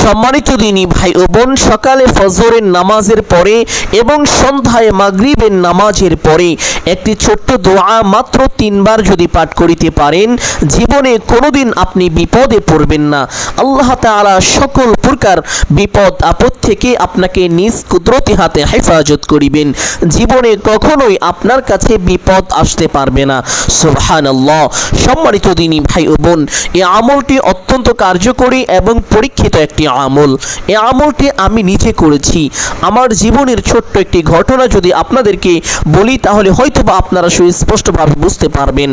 সম্মানিত দিনী ভাই ও বোন, সকালে ফজরের নামাজের পরে এবং সন্ধ্যায় মাগরিবের নামাজের পরে একটি ছোট্ট দোয়া মাত্র 3 বার যদি পাঠ করিতে পারেন, জীবনে কোনোদিন আপনি বিপদে পড়বেন না। আল্লাহ তাআলা সকল প্রকার বিপদ আপদ থেকে আপনাকে নিজ কুদরতি হাতে হেফাজত করিবেন। জীবনে কখনোই আপনার কাছে বিপদ আসতে পারবে না। সুবহানাল্লাহ। সম্মানিত দিনী ভাই ও বোন, এই আমলটি অত্যন্ত কার্যকরী এবং পরীক্ষিত একটি আমল। এই আমলটি আমি নিজে করেছি। আমার জীবনের ছোট্ট একটি ঘটনা যদি আপনাদেরকে বলি, তাহলে হয়তোবা আপনারা সুস্পষ্টভাবে বুঝতে পারবেন।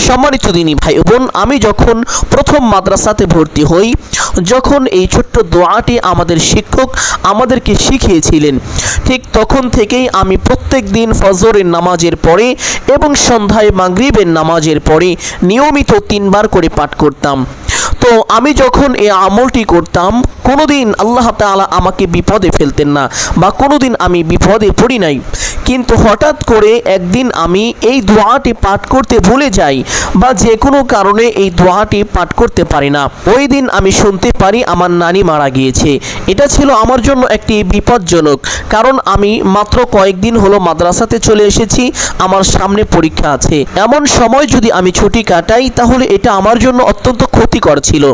সম্মানিত দিনী ভাই বোন, আমি যখন প্রথম মাদ্রাসাতে ভর্তি হই, যখন এই ছোট্ট দোয়াটি আমাদের শিক্ষক আমাদেরকে শিখিয়েছিলেন, ঠিক তখন থেকেই আমি প্রত্যেক দিন ফজরের নামাজের পরে এবং সন্ধ্যায় মাগরিবের নামাজের পরে নিয়মিত 3 বার করে পাঠ করতাম। তো আমি যখন এই আমলটি করতাম, কোনোদিন আল্লাহ তাআলা আমাকে বিপদে ফেলতেন না, বা কোনোদিন আমি বিপদে পড়ি নাই। কিন্তু হঠাৎ করে একদিন আমি এই দোয়াটি পাঠ করতে ভুলে যাই, বা যে কোনো কারণে এই দোয়াটি পাঠ করতে পারি না। ওই দিন আমি শুনতে পারি আমার নানি মারা গিয়েছে। এটা ছিল আমার জন্য একটি বিপজ্জনক, কারণ আমি মাত্র কয়েকদিন হলো মাদ্রাসাতে চলে এসেছি, আমার সামনে পরীক্ষা আছে। এমন সময় যদি আমি ছুটি কাটাই, তাহলে এটা আমার জন্য অত্যন্ত ক্ষতিকর ছিল।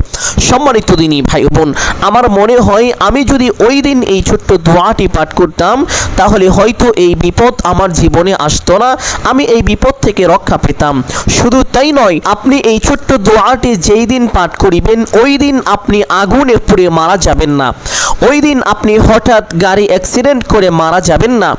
সম্মানিত দিনী ভাই বোন, আমার মনে হয় আমি যদি ওই দিন এই ছোট্ট দোয়াটি পাঠ করতাম, তাহলে হয়তো এই বিপদ আমার জীবনে আসতো না, আমি এই বিপদ থেকে রক্ষা পেতাম। শুধু তাই নয়, আপনি এই ছোট্ট দোয়াটি যেই দিন পাঠ করিবেন, ওই দিন আপনি আগুনে পুড়ে মারা যাবেন না। ওই দিন আপনি হঠাৎ গাড়ি অ্যাক্সিডেন্ট করে মারা যাবেন না।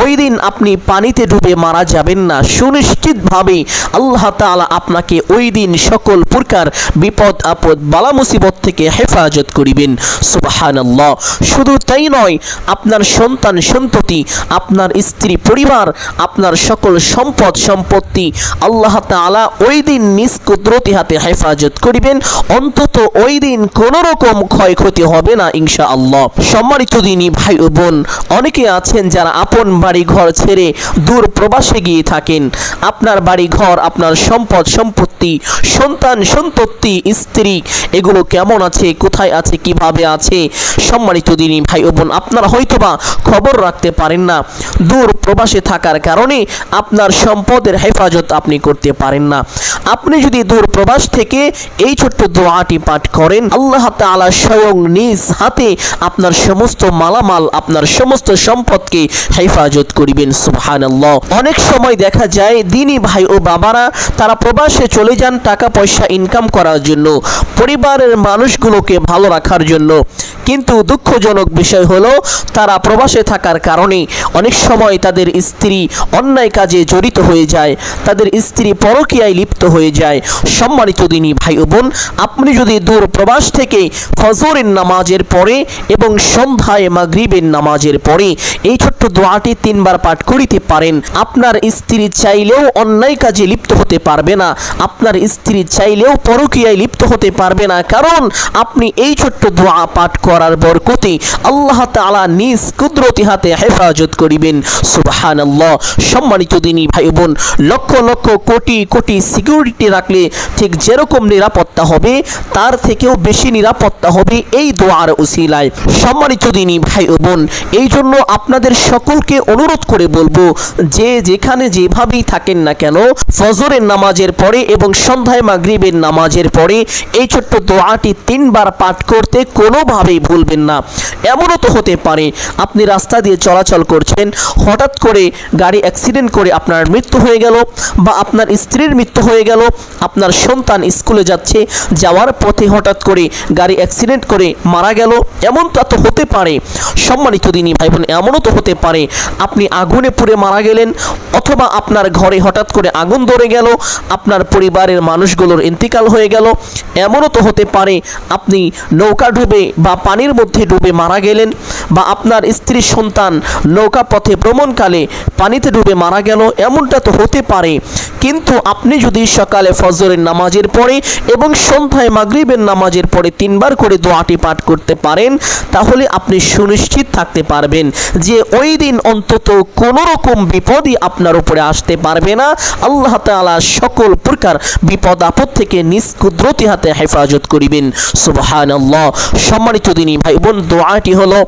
ওই দিন আপনি পানিতে ডুবে মারা যাবেন না। সুনিশ্চিতভাবে আল্লাহ তাআলা আপনাকে ওই দিন সকল প্রকার বিপদ আপদ বালা মুসিবত থেকে হেফাজত করিবেন। সুবহানাল্লাহ। শুধু তাই নয়, আপনার সন্তান সন্ততি, আপনার স্ত্রী পরিবার, আপনার সকল সম্পদ সম্পত্তি আল্লাহ তাআলা ওই দিন নিজ কুদরতি হাতে হেফাজত করিবেন। অন্তত ওই দিন কোনো রকম ক্ষয়ক্ষতি হবে না ইনশাআল্লাহ। সম্মানিত দিনী ভাই ও বোন, অনেকে আছেন যারা আপন বাড়ি ঘর ছেড়ে দূর প্রবাসে গিয়ে থাকেন। আপনার বাড়ি ঘর, আপনার সম্পদ সম্পত্তি, সন্তান সন্ততি, স্ত্রী, এগুলো কেমন আছে, কোথায় আছে, কিভাবে আছে, সম্মানিত দিনী ভাই ও বোন, আপনারা হয়তোবা খবর রাখতে পারেন না। দূর প্রবাসে থাকার কারণে আপনার সম্পদের হেফাজত আপনি করতে পারেন না। আপনি যদি দূর প্রবাস থেকে এই ছোট্ট দোয়াটি পাঠ করেন, আল্লাহ তাআলা স্বয়ং নিজ হাতে আপনার সমস্ত মালামাল, আপনার সমস্ত সম্পদকে হেফাজত করিবেন। সুবহানাল্লাহ। অনেক সময় দেখা যায় দিনী ভাই ও বাবারা তারা প্রবাসে চলে যান টাকা পয়সা ইনকাম করার জন্য, পরিবারের মানুষগুলোকে ভালো রাখার জন্য। কিন্তু দুঃখজনক বিষয় হলো, তারা প্রবাসে থাকার কারণে অনেক সময় তাদের স্ত্রী অন্যায় কাজে জড়িত হয়ে যায়, তাদের স্ত্রী পরকীয়ায় লিপ্ত হয়ে যায়। সম্মানিত দিনী ভাই ও বোন, আপনি যদি দূর প্রবাস থেকে ফজরের নামাজের পরে এবং সন্ধ্যায় মাগরিবের নামাজের পরে এই ছোট্ট দোয়াটি 3 বার পাঠ করিতে পারেন, আপনার স্ত্রী চাইলেও অন্যায় কাজে লিপ্ত হতে পারবে না, আপনার স্ত্রী চাইলেও পরকীয়ায় লিপ্ত হতে পারবে না। কারণ আপনি এই ছোট্ট দোয়া পাঠ করার বরকতে আল্লাহ তাআলা নিজ কুদরতি হাতে হেফাজত করিবেন। সুবহানাল্লাহ। সম্মানিত দিনী ভাই বোন, লক্ষ লক্ষ কোটি কোটি সিকিউরিটি রাখলে ঠিক যেরকম নিরাপত্তা হবে, তার থেকেও বেশি নিরাপত্তা হবে এই দোয়ার উসিলায়। সম্মানিত দিনী ভাই ও বোন, এই জন্য আপনাদের সকলকে অনুরোধ করে বলবো, যে যেখানে যেভাবেই থাকেন না কেন, ফজরের নামাজের পরে এবং সন্ধ্যায় মাগরিবের নামাজের পরে এই ছোট্ট দোয়াটি 3 বার পাঠ করতে কোনোভাবেই ভুলবেন না। এমনও তো হতে পারে আপনি রাস্তা দিয়ে চলাচল করছেন, হঠাৎ করে গাড়ি অ্যাক্সিডেন্ট করে আপনার মৃত্যু হয়ে গেল, বা আপনার স্ত্রীর মৃত্যু হয়ে গেল, আপনার সন্তান স্কুলে যাচ্ছে, যাওয়ার পথে হঠাৎ করে গাড়ি অ্যাক্সিডেন্ট করে মারা গেল। এমন তো হতে পারে। সম্মানিত দিনী ভাই বোন, এমনও তো হতে পারে আপনি আগুনে পুড়ে মারা গেলেন, অথবা আপনার ঘরে হঠাৎ করে আগুন ধরে গেল, আপনার পরিবারের মানুষগুলোর ইন্তিকাল হয়ে গেল। এমনও তো হতে পারে আপনি নৌকা ডুবে বা পানির মধ্যে ডুবে মারা গেলেন, বা আপনার স্ত্রী সন্তান নৌকা পথে ভ্রমণ জীবনকালে পানিতে ডুবে মারা গেল, এমনটা তো হতে পারে। কিন্তু আপনি যদি সকালে ফজরের নামাজের পরে এবং সন্ধ্যায় মাগরিবের নামাজের পরে 3 বার করে দোয়াটি পাঠ করতে পারেন, তাহলে আপনি সুনিশ্চিত থাকতে পারবেন যে ওই দিন অন্তত কোনো রকম বিপদই আপনার উপরে আসতে পারবে না। আল্লাহ তাআলা সকল প্রকার বিপদ আপদ থেকে নিজ কুদরতি হাতে হেফাজত করিবেন। সুবহানাল্লাহ। সম্মানিত দিনী ভাই বোন, দোয়াটি হলো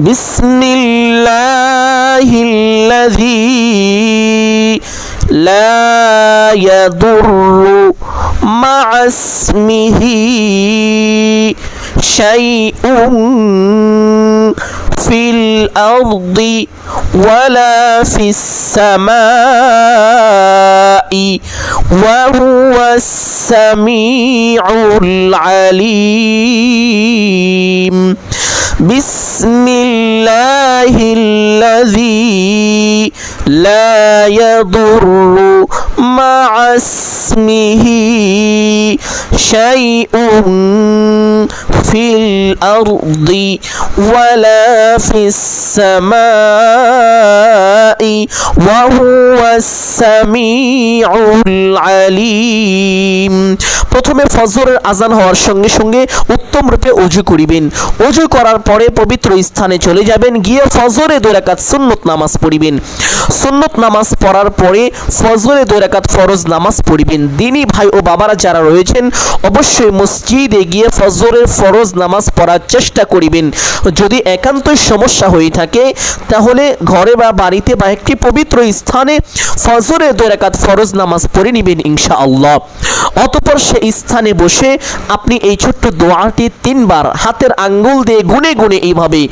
বিসমিল্লাহিল্লাযী লা ইয়াদুররু মা'a ইসমিহি শাইউন ফিল আরদি ওয়ালা ফিস সামাই ওয়া হুয়াস সামিউল আলিম। বিসমিল্লাহিল্লাযী লা ইয়াদুররু মা'a ইসমিহি শাইউন ফিল আরদি ওয়ালা ফিস সামাই ওয়া হুয়াস সামিউল আলিম। প্রথমে ফজরের আজান হওয়ার সঙ্গে সঙ্গে উত্তম রূপে ওযু করিবেন। ওযু করার পরে পবিত্র স্থানে চলে যাবেন, গিয়ে ফজরে 2 রাকাত সুন্নত নামাজ পড়িবেন। সুন্নত নামাজ পড়ার পরে ফজরে 2 রাকাত ফরজ নামাজ পড়িবেন। দিনী ভাই ও বাবারা যারা রয়েছেন, অবশ্যই মসজিদে গিয়ে ফজরের ফরজ নামাজ পড়ার চেষ্টা করিবেন। যদি একান্তই সমস্যা হয়ে থাকে, তাহলে ঘরে বা বাড়িতে বা একটি পবিত্র স্থানে ফজরে 2 রাকাত ফরজ নামাজ পড়ে নেবেন ইনশাআল্লাহ। অতঃপর সেই স্থানে বসে আপনি এই ছোট্ট দোয়াটি 3 বার হাতের আঙ্গুল দিয়ে গুনে গুনে এইভাবে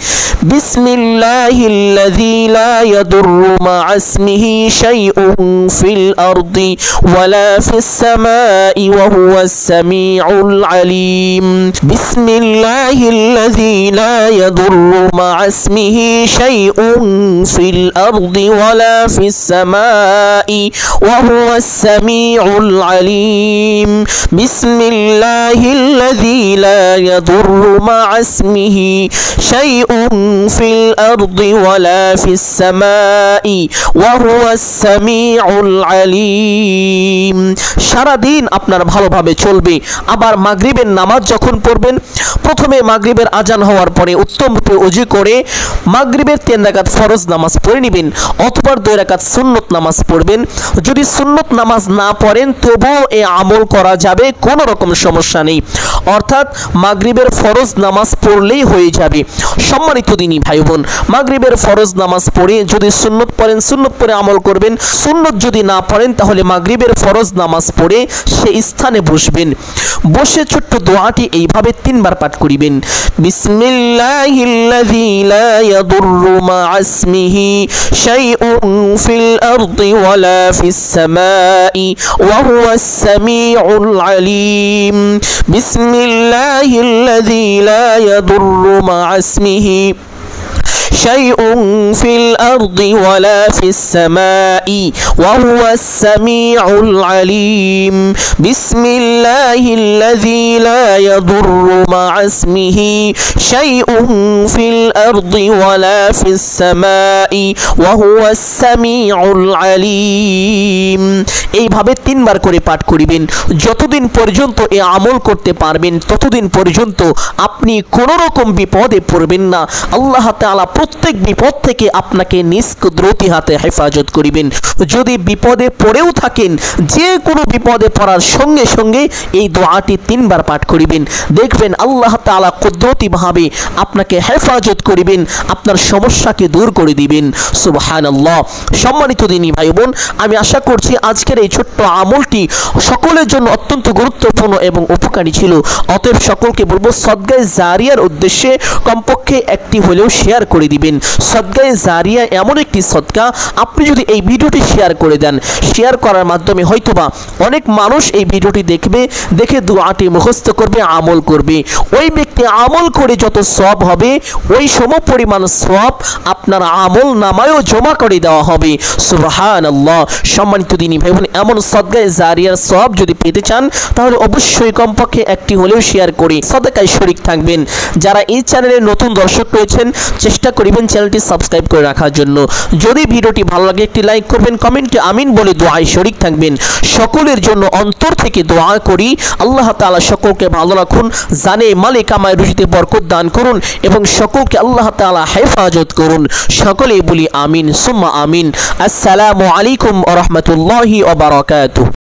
বিসমিল্লাহিল্লাযী লা ইয়াদুররু মা'a ইসমিহি শাইউন ফিল আরদি ওয়ালা ফিস সামাই ওয়া হুয়াস সামিউল আলিম। বিসমিল্লাহিল্লাযী লা ইয়াদুররু মা'a ইসমিহি শাইউন ফিল আরদি ওয়ালা ফিস সামাই ওয়া হুয়াস সামিউল আলিম। বিসমিল্লাহিল্লাযী লা ইয়াদুররু মা'a ইসমিহি শাইউন ফিল আরদি ওয়ালা ফিস সামাই ওয়া হুয়াস সামিউল আলিম। সারা দিন আপনার ভালোভাবে চলবে। আবার মাগরিবের নামাজ যখন পড়বেন, প্রথমে মাগরিবের আজান হওয়ার পরে উত্তম রূপে ওযু করে মাগরিবের 3 রাকাত ফরজ নামাজ পড়ে নেবেন, অথবা 2 রাকাত সুন্নত নামাজ পড়বেন। যদি সুন্নত নামাজ না পড়েন তবুও এই আমল করা যাবে, কোনো রকম সমস্যা নেই। অর্থাৎ মাগরিবের ফরজ নামাজ পড়লেই হয়ে যাবে। সম্মানিত দিনী ভাই বোন, মাগরিবের ফরজ নামাজ পড়ে যদি সুন্নত পড়েন, সুন্নত পড়ে আমল করবেন। সুন্নত যদি না পড়েন, তাহলে মাগরিবের ফরজ নামাজ পড়ে সেই স্থানে বসবেন। বসে ছোট্ট দোয়াটি এইভাবে 3 বার পাঠ করিবেন। বিসমিল্লাহিল্লাযী লা ইয়াদুররু মা'a ইসমিহি শাইউন ফিল আরদি ওয়ালা ফিস সামাই ওয়া হুয়াস সামিউল আলিম। বিসমিল্লাহিল্লাযী লা ইয়াদুররু মা'a ইসমিহি শাইউন ফিল আরদি ওয়ালা ফিস সামাই ওয়া হুয়াস সামিউল আলিম। বিসমিল্লাহিল্লাযী লা ইয়াদুররু মা'a ইসমিহি শাইউন ফিল আরদি ওয়ালা ফিস সামাই ওয়া হুয়াস সামিউল আলিম। এইভাবে 3 বার করে পাঠ করিবেন। যতদিন পর্যন্ত এই আমল করতে পারবেন, ততদিন পর্যন্ত আপনি কোনো রকম বিপদে পড়বেন না। আল্লাহ তাআলা প্রত্যেক বিপদ থেকে আপনাকে নিজ কুদরতি হাতে হেফাজত করিবেন। যদি বিপদে পড়েও থাকেন, যে কোনো বিপদে পড়ার সঙ্গে সঙ্গে এই দোয়াটি 3 বার পাঠ করিবেন। দেখবেন আল্লাহ তাআলা কুদরতিভাবে আপনাকে হেফাজত করিবেন, আপনার সমস্যাকে দূর করে দিবেন। সুবহানাল্লাহ। সম্মানিত দিনী ভাই বোন, আমি আশা করছি আজকের এই ছোট্ট আমলটি সকলের জন্য অত্যন্ত গুরুত্বপূর্ণ এবং উপকারী ছিল। অতএব সকলকে বলবো, সদকায়ে জারিয়ার উদ্দেশ্যে কমপক্ষে একটি হলেও শেয়ার করে দিবেন। সদকায়ে জারিয়া এমন একটি সদকা, আপনি যদি এই ভিডিওটি শেয়ার করে দেন, শেয়ার করার মাধ্যমে হয়তোবা অনেক মানুষ এই ভিডিওটি দেখবে, দেখে দোয়াটি মুখস্থ করবে, আমল করবে। ওই ব্যক্তি আমল করে যত সওয়াব হবে, ওই সমপরিমাণ সওয়াব আপনার আমল নামায়ও জমা করে দেওয়া হবে। সুবহানাল্লাহ। সম্মানিত দিনী ভাই বোন, এমন সদকায়ে জারিয়ার সওয়াব যদি পেতে চান, তাহলে অবশ্যই কমপক্ষে একটি হলেও শেয়ার করে সদকায় শরীক থাকবেন। যারা এই চ্যানেলে নতুন দর্শক রয়েছেন, চেষ্টা করে পারিবেন চ্যানেলটি সাবস্ক্রাইব করে রাখার জন্য। যদি ভিডিওটি ভালো লাগে একটি লাইক করবেন, কমেন্টে আমিন বলে দোয়ায় শরীক থাকবেন। সকলের জন্য অন্তর থেকে দোয়া করি আল্লাহ তাআলা সকলকে ভালো রাখুন, জানে মালে কামায় রুজিতে বরকত দান করুন এবং সকলকে আল্লাহ তাআলা হেফাজত করুন। সকলেই বলি আমিন সুম্মা আমিন। আসসালামু আলাইকুম ওয়া রাহমাতুল্লাহি ওয়া বারাকাতুহু।